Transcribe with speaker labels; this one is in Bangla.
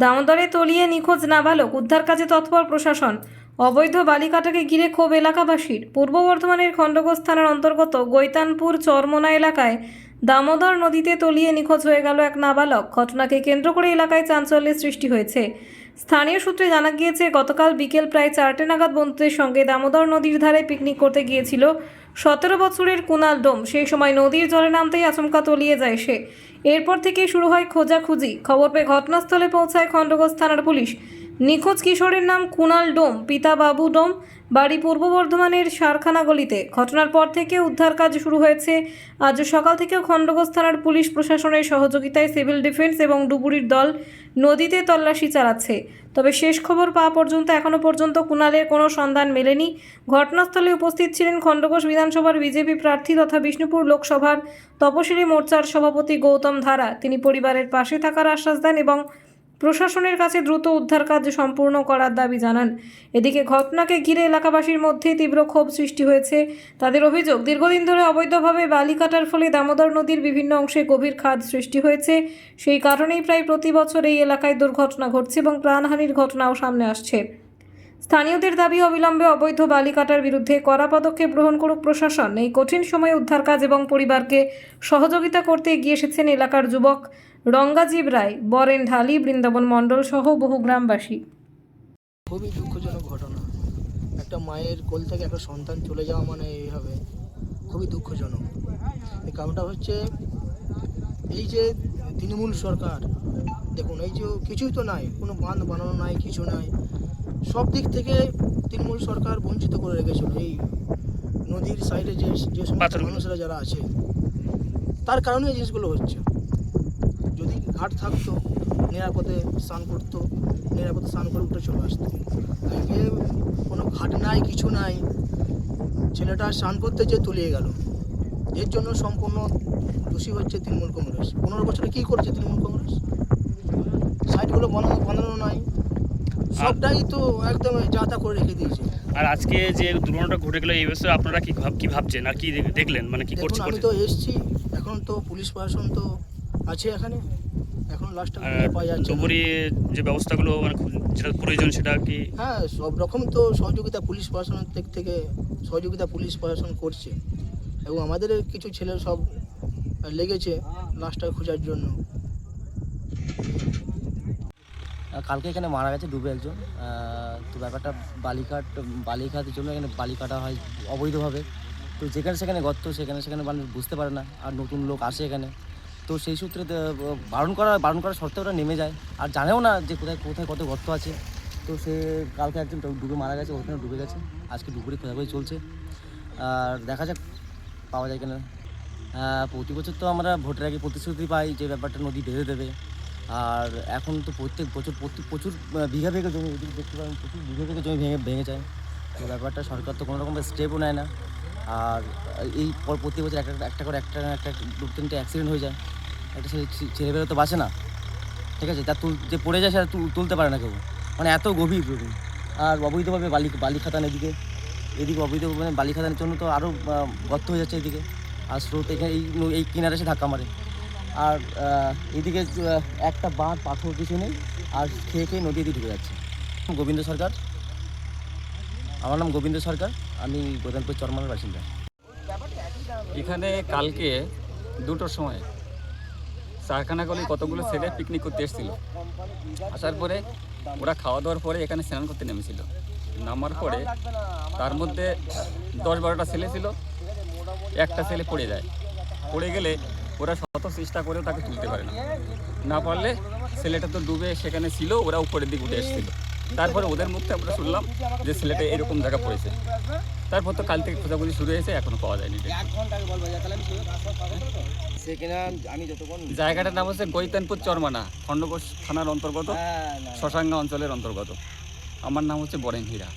Speaker 1: দামোদরে তলিয়ে নিখোঁজ নাবালক উদ্ধার কাজে তৎপর প্রশাসন। অবৈধ বালিকাটাকে ঘিরে ক্ষোভ এলাকাবাসীর। পূর্ব বর্ধমানের খণ্ডঘোষ থানার অন্তর্গত গৈতানপুর চরমোনা এলাকায় দামোদর নদীতে তলিয়ে নিখোঁজ হয়ে গেল এক নাবালক। ঘটনাকে কেন্দ্র করে এলাকায় চাঞ্চল্যের সৃষ্টি হয়েছে। স্থানীয় সূত্রে জানা গিয়েছে, গতকাল বিকেল প্রায় 4টে নাগাদ বন্ধুদের সঙ্গে দামোদর নদীর ধারে পিকনিক করতে গিয়েছিল 17 বছরের কুনাল ডোম। সেই সময় নদীর জলে নামতেই আচমকা তলিয়ে যায় সে। এরপর থেকেই শুরু হয় খোঁজাখুঁজি। খবর পেয়ে ঘটনাস্থলে পৌঁছায় খণ্ডঘোষ থানার পুলিশ। নিখোঁজ কিশোরের নাম কুনাল ডোম, পিতা বাবু ডোম, বাড়ি পূর্ব বর্ধমানের সারখানা গলিতে। ঘটনার পর থেকে উদ্ধার কাজ শুরু হয়েছে। আজ সকাল থেকেও খণ্ডঘোষ থানার পুলিশ প্রশাসনের সহযোগিতায় সিভিল ডিফেন্স এবং ডুবুরির দল নদীতে তল্লাশি চালাচ্ছে। তবে শেষ খবর পাওয়া পর্যন্ত এখনও পর্যন্ত কুনালের কোনো সন্ধান মেলেনি। ঘটনাস্থলে উপস্থিত ছিলেন খণ্ডঘোষ বিধানসভার বিজেপি প্রার্থী তথা বিষ্ণুপুর লোকসভার তপশিলি মোর্চার সভাপতি গৌতম ধারা। তিনি পরিবারের পাশে থাকার আশ্বাস দেন এবং প্রশাসনের কাছে দ্রুত উদ্ধার কাজ সম্পূর্ণ করার দাবি জানান। এদিকে ঘটনাকে ঘিরে এলাকাবাসীর মধ্যে তীব্র ক্ষোভ সৃষ্টি হয়েছে। তাদের অভিযোগ, দীর্ঘদিন ধরে অবৈধভাবে বালি কাটার ফলে দামোদর নদীর বিভিন্ন অংশে গভীর খাদ সৃষ্টি হয়েছে। সেই কারণেই প্রায় প্রতি বছর এই এলাকায় দুর্ঘটনা ঘটছে এবং প্রাণহানির ঘটনাও সামনে আসছে। স্থানীয়দের দাবি, অবিলম্বে অবৈধ বালি কাটার বিরুদ্ধে কড়া পদক্ষেপ গ্রহণ করুক প্রশাসন। এই কঠিন সময়ে উদ্ধার কাজ এবং পরিবারকে সহযোগিতা করতে এগিয়ে এসেছেন এলাকার যুবক রঙ্গাজীব রায়, বরেন ঢালি, বৃন্দাবন মণ্ডল সহ বহু গ্রামবাসী।
Speaker 2: খুবই দুঃখজনক ঘটনা। একটা মায়ের কোল থেকে একটা সন্তান চলে যাওয়া মানে এইভাবে খুবই দুঃখজনক। এই কারণটা হচ্ছে এই যে তৃণমূল সরকার, দেখুন এই যে কিছুই তো নাই, কোনো বাঁধ বানানো নাই, কিছু নাই। সব দিক থেকে তৃণমূল সরকার বঞ্চিত করে রেখেছিল। এই নদীর সাইডে যে সমস্ত মানুষরা যারা আছে, তার কারণে এই জিনিসগুলো হচ্ছে। যদি ঘাট থাকতো, নিরাপদে স্নান করতো, নিরাপদে স্নান করে উঠে চলে আসতো। আজকে কোনো ঘাট নাই, কিছু নাই, ছেলেটা স্নান করতে যে তলিয়ে গেল। এর জন্য সম্পূর্ণ দোষী হচ্ছে তৃণমূল কংগ্রেস। 15 বছরে কী করেছে তৃণমূল কংগ্রেস? সাইডগুলো বানানো নাই, সবটাই তো একদম যা তা করে রেখে দিয়েছে।
Speaker 3: আর আজকে যে দুর্ঘটনাটা ঘটে গেল, এই বিষয়ে আপনারা কি ভাবছেন আর কি দেখলেন, মানে কি করছে?
Speaker 2: আমি তো এসেছি, এখন তো পুলিশ প্রশাসন তো আছে এখানে, এখন লাস্টটা পাওয়া যাচ্ছে।
Speaker 3: ডুবুরি যে ব্যবস্থাগুলো মানে যেটা প্রয়োজন সেটা কি?
Speaker 2: হ্যাঁ, সব রকম তো সহযোগিতা পুলিশ প্রশাসনের দিক থেকে সহযোগিতা পুলিশ প্রশাসন করছে এবং আমাদের কিছু ছেলে সব লেগেছে লাশটা খোঁজার জন্য।
Speaker 4: কালকে এখানে মারা গেছে ডুবে একজন। তো ব্যাপারটা বালিঘাটের জন্য এখানে বালি কাটা হয় অবৈধভাবে। তো যেখানে সেখানে গর্ত, সেখানে মানুষ বুঝতে পারে না, আর নতুন লোক আসে এখানে। তো সেই সূত্রে বারণ করা সত্ত্বেও ওরা নেমে যায়, আর জানেও না যে কোথায় কত গর্ত আছে। তো সে কালকে একজন ডুবে মারা গেছে, ওখানে ডুবে গেছে। আজকে ডুবুরি খোঁজাখুঁজি চলছে, আর দেখা যাক পাওয়া যায় কিনা। প্রতি বছর তো আমরা ভোটের আগে প্রতিশ্রুতি পাই যে ব্যাপারটা নদী বেঁধে দেবে। আর এখন তো প্রচুর বিঘা জমি, ওদিকে দেখতে পাবেন প্রচুর বিঘা জমি ভেঙে যায়। তো ব্যাপারটা সরকার তো কোনো রকম স্টেপও নেয় না। আর এই প্রতি বছর একটা করে একটা 2-3টে অ্যাক্সিডেন্ট হয়ে যায়। একটা ছেলেবেলা তো বাঁচে না, ঠিক আছে, তার যে পড়ে যায় সেটা তুলতে পারে না কেউ, মানে এত গভীর। আর অবৈধভাবে বালি খাদান এদিকে অবৈধ মানে বালি খাদানের জন্য তো আরও গর্ত হয়ে যাচ্ছে এদিকে। আর স্রোত এখানে এই কিনারে এসে ধাক্কা মারে। আর এদিকে একটা বাঁধ পাথর কিছু নেই, আর খেয়ে নদী দিয়ে ঢুকে যাচ্ছে। গোবিন্দ সরকার, আমার নাম গোবিন্দ সরকার, আমি গোদানপুর চরমানের বাসিন্দা।
Speaker 5: এখানে কালকে 2টোর সময় সারখানা গলি কতগুলো ছেলে পিকনিক করতে এসেছিল। আসার পরে ওরা খাওয়া দাওয়ার পরে এখানে স্নান করতে নেমেছিল। নামার পরে তার মধ্যে 10-12টা ছেলে ছিল। একটা ছেলে পড়ে যায়। পড়ে গেলে ওরা শত চেষ্টা করেও তাকে তুলতে পারে না পারলে ছেলেটা তো ডুবে সেখানে ছিল, ওরা উপরের দিকে উঠে এসেছিল। তারপরে ওদের মুখে আমরা শুনলাম যে ছেলেটা এরকম জায়গা পড়েছে। তারপর তো কাল থেকে খোঁজাখুঁজি শুরু হয়েছে, এখনো পাওয়া যায়নি। জায়গাটার নাম হচ্ছে গৈতানপুর চরমানা, খণ্ডঘোষ থানার অন্তর্গত, শশাঙ্গা অঞ্চলের অন্তর্গত। আমার নাম হচ্ছে বরেন হীরা।